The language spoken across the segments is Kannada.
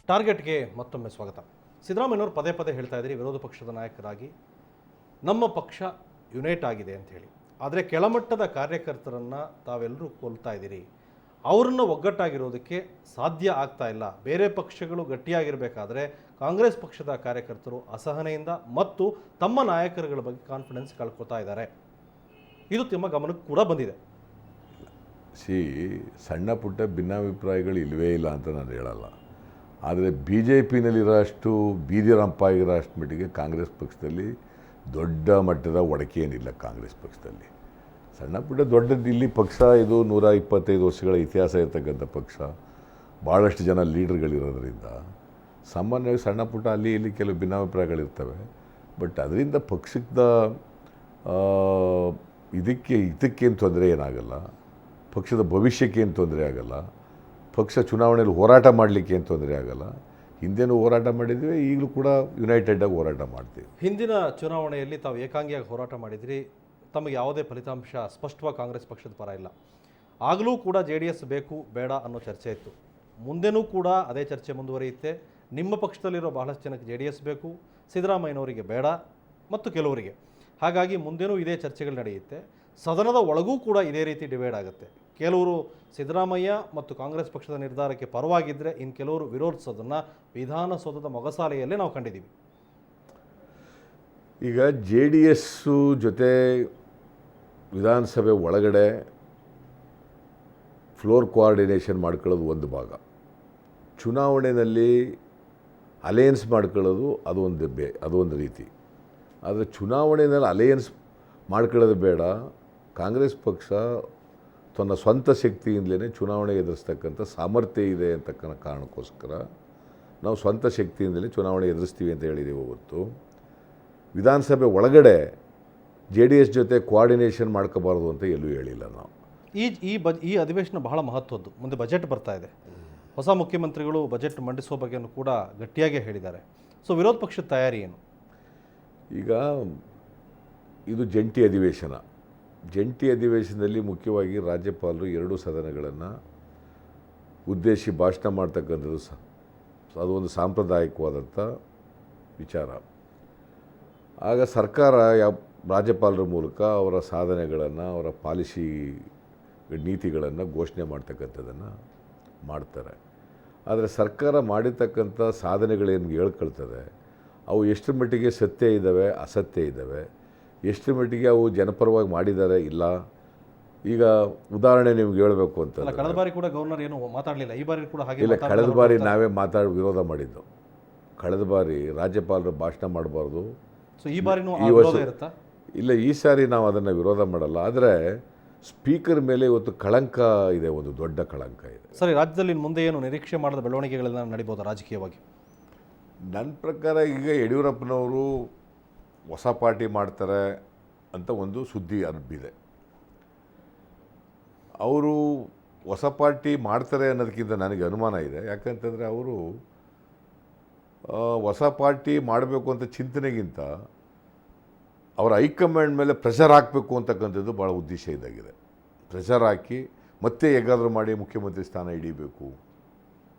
ಟಾರ್ಗೆಟ್ಗೆ ಮತ್ತೊಮ್ಮೆ ಸ್ವಾಗತ. ಸಿದ್ದರಾಮಯ್ಯನವರು ಪದೇ ಪದೇ ಹೇಳ್ತಾ ಇದ್ದೀರಿ ವಿರೋಧ ಪಕ್ಷದ ನಾಯಕರಾಗಿ ನಮ್ಮ ಪಕ್ಷ ಯುನೈಟ್ ಆಗಿದೆ ಅಂತ ಹೇಳಿ. ಆದರೆ ಕೆಳಮಟ್ಟದ ಕಾರ್ಯಕರ್ತರನ್ನು ತಾವೆಲ್ಲರೂ ಕೊಲ್ತಾ ಇದ್ದೀರಿ, ಅವರನ್ನು ಒಗ್ಗಟ್ಟಾಗಿರೋದಕ್ಕೆ ಸಾಧ್ಯ ಆಗ್ತಾ ಇಲ್ಲ. ಬೇರೆ ಪಕ್ಷಗಳು ಗಟ್ಟಿಯಾಗಿರಬೇಕಾದ್ರೆ ಕಾಂಗ್ರೆಸ್ ಪಕ್ಷದ ಕಾರ್ಯಕರ್ತರು ಅಸಹನೆಯಿಂದ ಮತ್ತು ತಮ್ಮ ನಾಯಕರುಗಳ ಬಗ್ಗೆ ಕಾನ್ಫಿಡೆನ್ಸ್ ಕಳ್ಕೊತಾ ಇದ್ದಾರೆ. ಇದು ತಮ್ಮ ಗಮನಕ್ಕೆ ಕೂಡ ಬಂದಿದೆ. ಸಣ್ಣ ಪುಟ್ಟ ಭಿನ್ನಾಭಿಪ್ರಾಯಗಳು ಇಲ್ಲವೇ ಇಲ್ಲ ಅಂತ ನಾನು ಹೇಳಲ್ಲ. ಆದರೆ ಬಿ ಜೆ ಪಿನಲ್ಲಿರೋ ಅಷ್ಟು ಬೀದಿ ರಂಪ ಆಗಿರೋ ಅಷ್ಟು ಮಟ್ಟಿಗೆ ಕಾಂಗ್ರೆಸ್ ಪಕ್ಷದಲ್ಲಿ ದೊಡ್ಡ ಮಟ್ಟದ ಒಡಕೆ ಏನಿಲ್ಲ. ಕಾಂಗ್ರೆಸ್ ಪಕ್ಷದಲ್ಲಿ ಸಣ್ಣ ಪುಟ್ಟ ದೊಡ್ಡದು ಇಲ್ಲಿ ಪಕ್ಷ ಇದು 125 ವರ್ಷಗಳ ಇತಿಹಾಸ ಇರ್ತಕ್ಕಂಥ ಪಕ್ಷ, ಭಾಳಷ್ಟು ಜನ ಲೀಡರ್ಗಳಿರೋದ್ರಿಂದ ಸಾಮಾನ್ಯವಾಗಿ ಸಣ್ಣ ಪುಟ್ಟ ಅಲ್ಲಿ ಇಲ್ಲಿ ಕೆಲವು ಭಿನ್ನಾಭಿಪ್ರಾಯಗಳಿರ್ತವೆ. ಬಟ್ ಅದರಿಂದ ಪಕ್ಷದ ಇದಕ್ಕೇನು ತೊಂದರೆ ಏನಾಗಲ್ಲ, ಪಕ್ಷದ ಭವಿಷ್ಯಕ್ಕೆ ಏನು ತೊಂದರೆ ಆಗಲ್ಲ, ಪಕ್ಷ ಚುನಾವಣೆಯಲ್ಲಿ ಹೋರಾಟ ಮಾಡಲಿಕ್ಕೆ ಏನು ತೊಂದರೆ ಆಗಲ್ಲ. ಹಿಂದೆನೂ ಹೋರಾಟ ಮಾಡಿದ್ವಿ, ಈಗಲೂ ಕೂಡ ಯುನೈಟೆಡಾಗಿ ಹೋರಾಟ ಮಾಡ್ತೀವಿ. ಹಿಂದಿನ ಚುನಾವಣೆಯಲ್ಲಿ ತಾವು ಏಕಾಂಗಿಯಾಗಿ ಹೋರಾಟ ಮಾಡಿದ್ರಿ, ತಮಗೆ ಯಾವುದೇ ಫಲಿತಾಂಶ ಸ್ಪಷ್ಟವಾಗಿ ಕಾಂಗ್ರೆಸ್ ಪಕ್ಷದ ಪರ ಇಲ್ಲ. ಆಗಲೂ ಕೂಡ JDS ಬೇಕು ಬೇಡ ಅನ್ನೋ ಚರ್ಚೆ ಇತ್ತು. ಮುಂದೆನೂ ಕೂಡ ಅದೇ ಚರ್ಚೆ ಮುಂದುವರಿಯುತ್ತೆ. ನಿಮ್ಮ ಪಕ್ಷದಲ್ಲಿರೋ ಬಹಳಷ್ಟು ಜನಕ್ಕೆ JDS ಬೇಕು, ಸಿದ್ದರಾಮಯ್ಯನವರಿಗೆ ಬೇಡ ಮತ್ತು ಕೆಲವರಿಗೆ. ಹಾಗಾಗಿ ಮುಂದೆನೂ ಇದೇ ಚರ್ಚೆಗಳು ನಡೆಯುತ್ತೆ. ಸದನದ ಒಳಗೂ ಕೂಡ ಇದೇ ರೀತಿ ಡಿವೈಡ್ ಆಗುತ್ತೆ. ಕೆಲವರು ಸಿದ್ದರಾಮಯ್ಯ ಮತ್ತು ಕಾಂಗ್ರೆಸ್ ಪಕ್ಷದ ನಿರ್ಧಾರಕ್ಕೆ ಪರವಾಗಿದ್ದರೆ, ಇನ್ನು ಕೆಲವರು ವಿರೋಧಿಸೋದನ್ನು ವಿಧಾನಸೌಧದ ಮೊಗಸಾಲೆಯಲ್ಲೇ ನಾವು ಕಂಡಿದ್ದೀವಿ. ಈಗ JDS ಜೊತೆ ವಿಧಾನಸಭೆ ಒಳಗಡೆ ಫ್ಲೋರ್ ಕೋಆರ್ಡಿನೇಷನ್ ಮಾಡ್ಕೊಳ್ಳೋದು ಒಂದು ಭಾಗ, ಚುನಾವಣೆಯಲ್ಲಿ ಅಲಯನ್ಸ್ ಮಾಡ್ಕೊಳ್ಳೋದು ಅದು ಒಂದು ರೀತಿ. ಆದರೆ ಚುನಾವಣೆಯಲ್ಲಿ ಅಲಯನ್ಸ್ ಮಾಡ್ಕೊಳ್ಳೋದು ಬೇಡ. ಕಾಂಗ್ರೆಸ್ ಪಕ್ಷ ತನ್ನ ಸ್ವಂತ ಶಕ್ತಿಯಿಂದಲೇ ಚುನಾವಣೆ ಎದುರಿಸ್ತಕ್ಕಂಥ ಸಾಮರ್ಥ್ಯ ಇದೆ ಅಂತಕ್ಕಂಥ ಕಾರಣಕ್ಕೋಸ್ಕರ ನಾವು ಸ್ವಂತ ಶಕ್ತಿಯಿಂದಲೇ ಚುನಾವಣೆ ಎದುರಿಸ್ತೀವಿ ಅಂತ ಹೇಳಿದ್ದೀವಿ. ಹೊತ್ತು ವಿಧಾನಸಭೆ ಒಳಗಡೆ JDS ಜೊತೆ ಕೋಆರ್ಡಿನೇಷನ್ ಮಾಡ್ಕೋಬಾರ್ದು ಅಂತ ಎಲ್ಲೂ ಹೇಳಿಲ್ಲ ನಾವು. ಈ ಅಧಿವೇಶನ ಬಹಳ ಮಹತ್ವದ್ದು. ಮುಂದೆ ಬಜೆಟ್ ಬರ್ತಾ ಇದೆ. ಹೊಸ ಮುಖ್ಯಮಂತ್ರಿಗಳು ಬಜೆಟ್ ಮಂಡಿಸುವ ಬಗ್ಗೆಯೂ ಕೂಡ ಗಟ್ಟಿಯಾಗೇ ಹೇಳಿದ್ದಾರೆ. ಸೊ ವಿರೋಧ ಪಕ್ಷದ ತಯಾರಿ ಏನು? ಈಗ ಇದು ಜಂಟಿ ಅಧಿವೇಶನ. ಜಂಟಿ ಅಧಿವೇಶನದಲ್ಲಿ ಮುಖ್ಯವಾಗಿ ರಾಜ್ಯಪಾಲರು 2 ಸದನಗಳನ್ನು ಉದ್ದೇಶಿಸಿ ಭಾಷಣ ಮಾಡ್ತಕ್ಕಂಥದ್ದು ಅದು ಒಂದು ಸಾಂಪ್ರದಾಯಿಕವಾದಂಥ ವಿಚಾರ. ಆಗ ಸರ್ಕಾರ ರಾಜ್ಯಪಾಲರ ಮೂಲಕ ಅವರ ಸಾಧನೆಗಳನ್ನು, ಅವರ ಪಾಲಿಸಿ ನೀತಿಗಳನ್ನು ಘೋಷಣೆ ಮಾಡ್ತಕ್ಕಂಥದ್ದನ್ನು ಮಾಡ್ತಾರೆ. ಆದರೆ ಸರ್ಕಾರ ಮಾಡಿರ್ತಕ್ಕಂಥ ಸಾಧನೆಗಳೇನು ಹೇಳ್ಕೊಳ್ತದೆ, ಅವು ಎಷ್ಟರ ಮಟ್ಟಿಗೆ ಸತ್ಯ ಇದ್ದಾವೆ, ಅಸತ್ಯ ಇದ್ದಾವೆ, ಎಷ್ಟರ ಮಟ್ಟಿಗೆ ಅವು ಜನಪರವಾಗಿ ಮಾಡಿದ್ದಾರೆ ಇಲ್ಲ. ಈಗ ಉದಾಹರಣೆ ನಿಮ್ಗೆ ಹೇಳಬೇಕು ಅಂತ, ಕಳೆದ ಬಾರಿ ಕೂಡ ಗವರ್ನರ್ ಏನು ಮಾತಾಡಲಿಲ್ಲ, ಈ ಬಾರಿ ಕೂಡ ಹಾಗೆ ಇಲ್ಲ. ಕಳೆದ ಬಾರಿ ನಾವೇ ವಿರೋಧ ಮಾಡಿದ್ದು. ಕಳೆದ ಬಾರಿ ರಾಜ್ಯಪಾಲರು ಭಾಷಣ ಮಾಡಬಾರ್ದು. ಸೊ ಈ ಬಾರಿನೂ ಈ ವರ್ಷ ಇಲ್ಲ, ಈ ಸಾರಿ ನಾವು ಅದನ್ನು ವಿರೋಧ ಮಾಡಲ್ಲ. ಆದರೆ ಸ್ಪೀಕರ್ ಮೇಲೆ ಇವತ್ತು ಕಳಂಕ ಇದೆ, ಒಂದು ದೊಡ್ಡ ಕಳಂಕ ಇದೆ. ಸರಿ, ರಾಜ್ಯದಲ್ಲಿ ಮುಂದೆ ಏನು ನಿರೀಕ್ಷೆ ಮಾಡದ ಬೆಳವಣಿಗೆಗಳನ್ನ ನಡೀಬೋದಾ ರಾಜಕೀಯವಾಗಿ? ನನ್ನ ಪ್ರಕಾರ ಈಗ ಯಡಿಯೂರಪ್ಪನವರು ಹೊಸ ಪಾರ್ಟಿ ಮಾಡ್ತಾರೆ ಅಂತ ಒಂದು ಸುದ್ದಿ ಹಬ್ಬಿದೆ. ಅವರು ಹೊಸ ಪಾರ್ಟಿ ಮಾಡ್ತಾರೆ ಅನ್ನೋದಕ್ಕಿಂತ ನನಗೆ ಅನುಮಾನ ಇದೆ. ಯಾಕಂತಂದರೆ ಅವರು ಹೊಸ ಪಾರ್ಟಿ ಮಾಡಬೇಕು ಅಂತ ಚಿಂತನೆಗಿಂತ ಅವರ ಹೈಕಮಾಂಡ್ ಮೇಲೆ ಪ್ರೆಷರ್ ಹಾಕಬೇಕು ಅಂತಕ್ಕಂಥದ್ದು ಭಾಳ ಉದ್ದೇಶ ಇದ್ದಾಗಿದೆ. ಪ್ರೆಷರ್ ಹಾಕಿ ಮತ್ತೆ ಹೇಗಾದರೂ ಮಾಡಿ ಮುಖ್ಯಮಂತ್ರಿ ಸ್ಥಾನ ಹಿಡಿಬೇಕು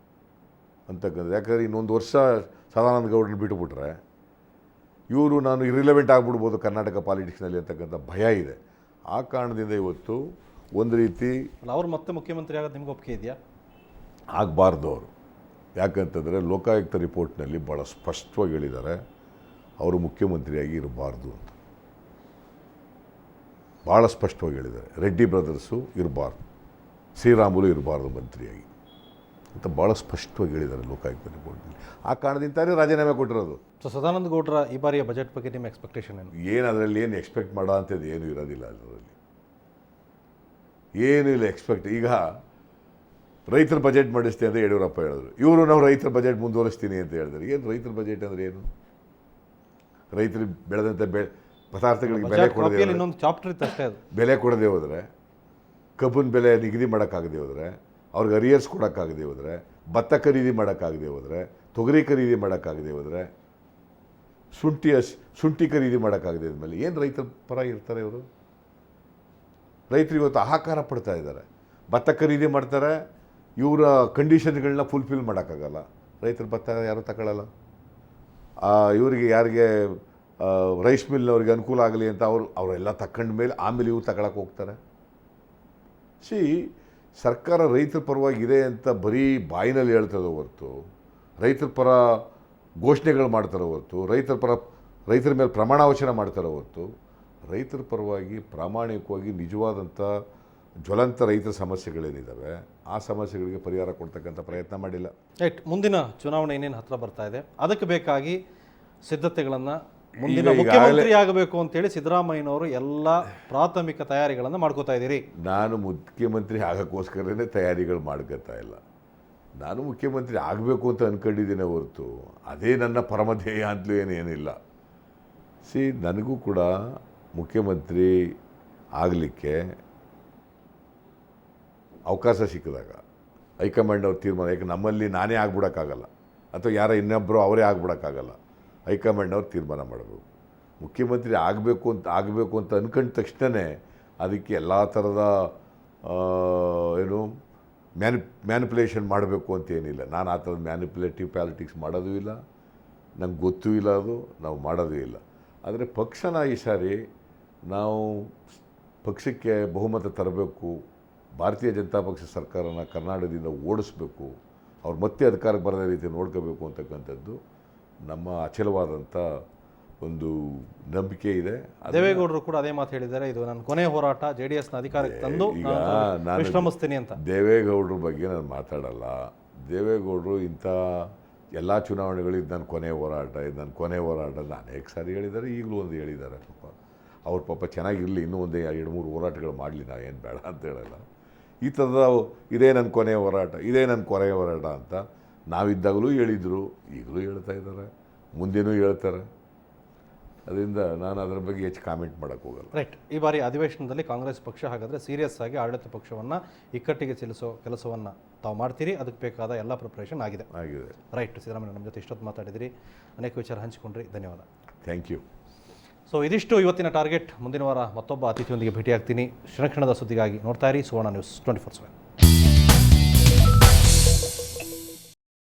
ಅಂತಕ್ಕಂಥದ್ದು. ಯಾಕಂದರೆ ಇನ್ನೊಂದು ವರ್ಷ ಸದಾನಂದ ಗೌಡರನ್ನ ಬಿಟ್ಟುಬಿಟ್ರೆ ಇವರು ನಾನು ಇರಿಲೆವೆಂಟ್ ಆಗಿಬಿಡ್ಬೋದು ಕರ್ನಾಟಕ ಪಾಲಿಟಿಕ್ಸ್ನಲ್ಲಿ ಅಂತಕ್ಕಂಥ ಭಯ ಇದೆ. ಆ ಕಾರಣದಿಂದ ಇವತ್ತು ಒಂದು ರೀತಿ ಅವ್ರು ಮತ್ತೆ ಮುಖ್ಯಮಂತ್ರಿ ಆಗೋದು ನಿಮ್ಗೆ ಒಪ್ಪಿಗೆ ಇದೆಯಾ? ಆಗಬಾರ್ದು ಅವರು. ಯಾಕಂತಂದರೆ ಲೋಕಾಯುಕ್ತ ರಿಪೋರ್ಟ್ನಲ್ಲಿ ಭಾಳ ಸ್ಪಷ್ಟವಾಗಿ ಹೇಳಿದ್ದಾರೆ, ಅವರು ಮುಖ್ಯಮಂತ್ರಿಯಾಗಿ ಇರಬಾರ್ದು ಅಂತ. ಭಾಳ ಸ್ಪಷ್ಟವಾಗಿ ಹೇಳಿದ್ದಾರೆ. ರೆಡ್ಡಿ ಬ್ರದರ್ಸು ಇರಬಾರ್ದು, ಶ್ರೀರಾಮುಲು ಇರಬಾರ್ದು ಮಂತ್ರಿಯಾಗಿ ಅಂತ ಭಾಳ ಸ್ಪಷ್ಟವಾಗಿ ಹೇಳಿದ್ದಾರೆ ಲೋಕಾಯುಕ್ತ ರಿಪೋರ್ಟ್ನಲ್ಲಿ. ಆ ಕಾರಣದಿಂದಾನೇ ರಾಜೀನಾಮೆ ಕೊಟ್ಟಿರೋದು. ಸೊ ಸದಾನಂದ ಗೌಡರ ಈ ಬಾರಿಯ ಬಜೆಟ್ ಬಗ್ಗೆ ನಿಮ್ಮ ಎಕ್ಸ್ಪೆಕ್ಟೇಷನ್ ಏನು? ಅದರಲ್ಲಿ ಏನು ಎಕ್ಸ್ಪೆಕ್ಟ್ ಮಾಡೋ ಅಂಥದ್ದು ಏನೂ ಇರೋದಿಲ್ಲ. ಅದರಲ್ಲಿ ಏನೂ ಇಲ್ಲ ಎಕ್ಸ್ಪೆಕ್ಟ್. ಈಗ ರೈತರ ಬಜೆಟ್ ಮಾಡಿಸ್ತೀನಿ ಅಂತ ಯಡಿಯೂರಪ್ಪ ಹೇಳಿದ್ರು. ಇವರು ನಾವು ರೈತರ ಬಜೆಟ್ ಮುಂದುವರಿಸ್ತೀನಿ ಅಂತ ಹೇಳಿದ್ರು. ಏನು ರೈತರ ಬಜೆಟ್ ಅಂದರೆ ಏನು? ರೈತರು ಬೆಳೆದಂಥ ಪದಾರ್ಥಗಳಿಗೆ ಬೆಲೆ ಕೊಡದೆ ಹೋದರೆ, ಕಬ್ಬಿನ ಬೆಲೆ ನಿಗದಿ ಮಾಡೋಕ್ಕಾಗದೆ ಹೋದರೆ, ಅವ್ರಿಗೆ ಅರಿಯರ್ಸ್ ಕೊಡೋಕ್ಕಾಗದೆ ಹೋದರೆ, ಭತ್ತ ಖರೀದಿ ಮಾಡೋಕ್ಕಾಗದೆ ಹೋದರೆ, ತೊಗರಿ ಖರೀದಿ ಮಾಡೋಕ್ಕಾಗದೆ ಹೋದರೆ, ಶುಂಠಿ ಖರೀದಿ ಮಾಡೋಕ್ಕಾಗದೆ ಇದ್ಮೇಲೆ ಏನು ರೈತರ ಪರ ಇರ್ತಾರೆ ಇವರು? ರೈತರು ಇವತ್ತು ಹಾಹಾಕಾರ ಪಡ್ತಾ ಇದ್ದಾರೆ. ಭತ್ತ ಖರೀದಿ ಮಾಡ್ತಾರೆ, ಇವರ ಕಂಡೀಷನ್ಗಳನ್ನ ಫುಲ್ಫಿಲ್ ಮಾಡೋಕ್ಕಾಗಲ್ಲ. ರೈತರ ಭತ್ತ ಯಾರೂ ತಗೊಳ್ಳಲ್ಲ. ಇವರಿಗೆ ಯಾರಿಗೆ ರೈಸ್ ಮಿಲ್ನವ್ರಿಗೆ ಅನುಕೂಲ ಆಗಲಿ ಅಂತ ಅವರೆಲ್ಲ ತಗೊಂಡ ಮೇಲೆ ಆಮೇಲೆ ಇವ್ರು ತಗೊಳಕ್ಕೆ ಹೋಗ್ತಾರೆ. ಸರ್ಕಾರ ರೈತರ ಪರವಾಗಿದೆ ಅಂತ ಬರೀ ಬಾಯಿನಲ್ಲಿ ಹೇಳ್ತದೆ ಹೊರತು, ರೈತರ ಪರ ಘೋಷಣೆಗಳು ಮಾಡ್ತಾರೆ ಹೊರತು, ರೈತರ ಮೇಲೆ ಪ್ರಮಾಣ ವಚನ ಮಾಡ್ತಾರೆ ಹೊರತು, ರೈತರ ಪರವಾಗಿ ಪ್ರಾಮಾಣಿಕವಾಗಿ ನಿಜವಾದಂಥ ಜ್ವಲಂತ ರೈತರ ಸಮಸ್ಯೆಗಳೇನಿದ್ದಾವೆ ಆ ಸಮಸ್ಯೆಗಳಿಗೆ ಪರಿಹಾರ ಕೊಡ್ತಕ್ಕಂಥ ಪ್ರಯತ್ನ ಮಾಡಿಲ್ಲ. ರೈಟ್. ಮುಂದಿನ ಚುನಾವಣೆ ಇನ್ನೇನು ಹತ್ರ ಬರ್ತಾ ಇದೆ, ಅದಕ್ಕೆ ಬೇಕಾಗಿ ಸಿದ್ಧತೆಗಳನ್ನು ಮುಂದಿನ ಮುಖ್ಯಮಂತ್ರಿ ಆಗಬೇಕು ಅಂತೇಳಿ ಸಿದ್ದರಾಮಯ್ಯನವರು ಎಲ್ಲ ಪ್ರಾಥಮಿಕ ತಯಾರಿಗಳನ್ನು ಮಾಡ್ಕೋತಾ ಇದ್ದೀರಿ. ನಾನು ಮುಖ್ಯಮಂತ್ರಿ ಆಗೋಕ್ಕೋಸ್ಕರನೇ ತಯಾರಿಗಳು ಮಾಡ್ಕೋತಾ ಇಲ್ಲ. ನಾನು ಮುಖ್ಯಮಂತ್ರಿ ಆಗಬೇಕು ಅಂತ ಅಂದ್ಕೊಂಡಿದ್ದೇನೆ ಹೊರತು ಅದೇ ನನ್ನ ಪರಮಧ್ಯೇಯ ಅಂತಲೂ ಏನಿಲ್ಲ. ನನಗೂ ಕೂಡ ಮುಖ್ಯಮಂತ್ರಿ ಆಗಲಿಕ್ಕೆ ಅವಕಾಶ ಸಿಕ್ಕಿದಾಗ ಹೈಕಮಾಂಡ್ ಅವ್ರ ತೀರ್ಮಾನ, ಯಾಕೆ ನಮ್ಮಲ್ಲಿ ನಾನೇ ಆಗ್ಬಿಡೋಕ್ಕಾಗಲ್ಲ ಅಥವಾ ಯಾರೋ ಇನ್ನೊಬ್ಬರು ಅವರೇ ಆಗ್ಬಿಡೋಕ್ಕಾಗಲ್ಲ, ಹೈಕಮಾಂಡ್ ಅವ್ರು ತೀರ್ಮಾನ ಮಾಡಬೇಕು. ಮುಖ್ಯಮಂತ್ರಿ ಆಗಬೇಕು ಅಂತ ಅಂದ್ಕೊಂಡ ತಕ್ಷಣವೇ ಅದಕ್ಕೆ ಎಲ್ಲ ಥರದ ಮ್ಯಾನಿಪುಲೇಷನ್ ಮಾಡಬೇಕು ಅಂತೇನಿಲ್ಲ. ನಾನು ಆ ಥರದ ಮ್ಯಾನಿಪುಲೇಟಿವ್ ಪಾಲಿಟಿಕ್ಸ್ ಮಾಡೋದೂ ಇಲ್ಲ, ನಂಗೆ ಗೊತ್ತೂ ಇಲ್ಲ, ಅದು ನಾವು ಮಾಡೋದೂ ಇಲ್ಲ. ಆದರೆ ಪಕ್ಷನ ಈ ಸಾರಿ ನಾವು ಪಕ್ಷಕ್ಕೆ ಬಹುಮತ ತರಬೇಕು, ಭಾರತೀಯ ಜನತಾ ಪಕ್ಷ ಸರ್ಕಾರನ ಕರ್ನಾಟಕದಿಂದ ಓಡಿಸ್ಬೇಕು, ಅವ್ರು ಮತ್ತೆ ಅಧಿಕಾರಕ್ಕೆ ಬರದ ರೀತಿ ನೋಡ್ಕೋಬೇಕು ಅಂತಕ್ಕಂಥದ್ದು ನಮ್ಮ ಅಚಲವಾದಂಥ ಒಂದು ನಂಬಿಕೆ ಇದೆ. ದೇವೇಗೌಡರು ಕೂಡ ಅದೇ ಮಾತು ಹೇಳಿದ್ದಾರೆ, ಇದು ನನ್ನ ಕೊನೆಯ ಹೋರಾಟ, JDSನ ಅಧಿಕಾರಕ್ಕೆ ತಂದು ನಾನು ವಿಶ್ರಮಿಸ್ತೀನಿ ಅಂತ. ದೇವೇಗೌಡರ ಬಗ್ಗೆ ನಾನು ಮಾತಾಡಲ್ಲ. ದೇವೇಗೌಡರು ಇಂಥ ಎಲ್ಲ ಚುನಾವಣೆಗಳು ಇದು ನನ್ನ ಕೊನೆಯ ಹೋರಾಟ, ಇದು ನನ್ನ ಕೊನೆಯ ಹೋರಾಟ ಅನೇಕ ಸಾರಿ ಹೇಳಿದ್ದಾರೆ, ಈಗಲೂ ಒಂದು ಹೇಳಿದ್ದಾರೆ. ಪಾಪ ಚೆನ್ನಾಗಿರಲಿ, ಇನ್ನೂ ಒಂದು 2-3 ಹೋರಾಟಗಳು ಮಾಡಲಿ, ನಾವೇನು ಬೇಡ ಅಂತ ಹೇಳಲ್ಲ. ಈ ಥರದ ಇದೇ ನನ್ನ ಕೊನೆಯ ಹೋರಾಟ, ಇದೇ ನನ್ನ ಕೊನೆಯ ಹೋರಾಟ ಅಂತ ನಾವಿದ್ದಾಗಲೂ ಹೇಳಿದರು, ಈಗಲೂ ಹೇಳ್ತಾ ಇದ್ದಾರೆ, ಮುಂದೇನೂ ಹೇಳ್ತಾರೆ. ಅದರಿಂದ ನಾನು ಅದರ ಬಗ್ಗೆ ಹೆಚ್ಚು ಕಾಮೆಂಟ್ ಮಾಡೋಕ್ಕೆ ಹೋಗಲ್ಲ. ರೈಟ್. ಈ ಬಾರಿ ಅಧಿವೇಶನದಲ್ಲಿ ಕಾಂಗ್ರೆಸ್ ಪಕ್ಷ ಹಾಗಾದರೆ ಸೀರಿಯಸ್ ಆಗಿ ಆಡಳಿತ ಪಕ್ಷವನ್ನು ಇಕ್ಕಟ್ಟಿಗೆ ಚೆಲ್ಲಿಸೋ ಕೆಲಸವನ್ನು ತಾವು ಮಾಡ್ತೀರಿ, ಅದಕ್ಕೆ ಬೇಕಾದ ಎಲ್ಲ ಪ್ರಿಪ್ರೇಷನ್ ಆಗಿದೆ. ರೈಟ್. ಸಿದ್ದರಾಮಯ್ಯ ನಮ್ಮ ಜೊತೆ ಇಷ್ಟೊತ್ತು ಮಾತಾಡಿದಿರಿ, ಅನೇಕ ವಿಚಾರ ಹಂಚಿಕೊಂಡ್ರಿ, ಧನ್ಯವಾದ. Thank you. ಸೊ ಇದಿಷ್ಟು ಇವತ್ತಿನ ಟಾರ್ಗೆಟ್. ಮುಂದಿನ ವಾರ ಮತ್ತೊಬ್ಬ ಅತಿಥಿಯೊಂದಿಗೆ ಭೇಟಿಯಾಗ್ತೀನಿ. ಕ್ಷಣದ ಸುದ್ದಿಗಾಗಿ ನೋಡ್ತಾ ಇರಿ ಸುವರ್ಣ ನ್ಯೂಸ್ 24/7.